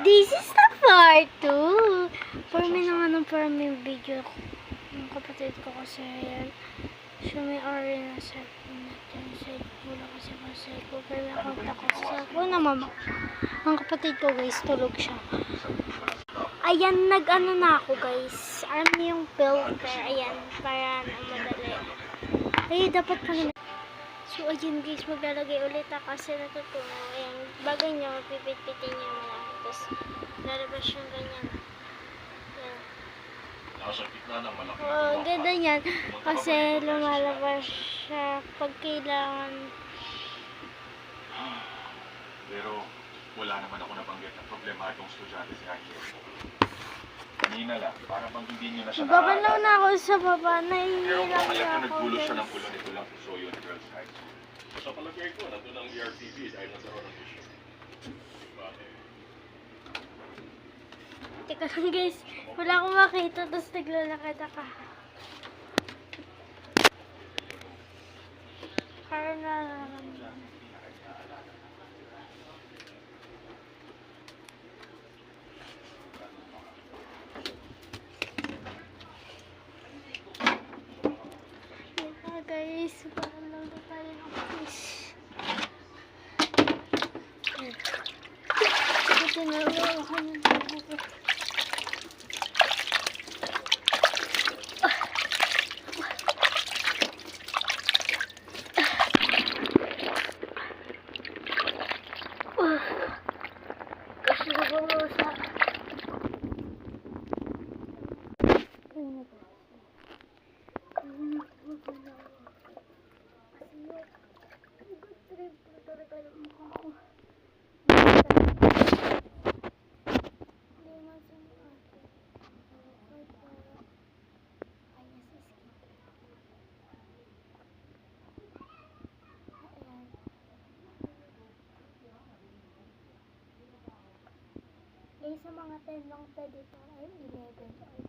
This is the part 2. For me naman ang para may video ko. Yung kapatid ko kasi yan. Siya may ori na cellphone natin. Wala kasi ako cellphone. Pero may kontak ko sa cellphone na mama. Ang kapatid ko guys, tulog siya. Ayan, nag-ano na ako guys. Alam niyo yung filter. Ayan, para na madali. Ay, dapat pa rin. So, ayun guys, maglalagay ulit ako kasi natutunan. Ayan, bagay niya, mapipit-pitin niya mo lang. Tapos, lalabas yung ganyan. Ayan. Nasa gitna ng malaki. Oh, ganda niyan. Kasi lumalabas siya pag kailangan. Pero, wala naman ako nabanggit na problemadong estudyante si Angel. Kanina lang, para bang hindi niyo na siya Babalaw na ako sa baba. Pero Nahihirap mamaya na ko ako naggulo siya guys. ng gulo nito lang sa Soyo at Girls High School. Sa palagay ko, nandun ang ERTV dahil nagkaroon ng issue. Bakit? Teka lang guys. Wala akong makita. Tapos naglalakad ako. Karna naman. Guys, parang lang na tayo ng fish. Buti na lang ako ng buko. Kasi nabawasa. Sa mga 10 lang pwede pa. Ay, 11.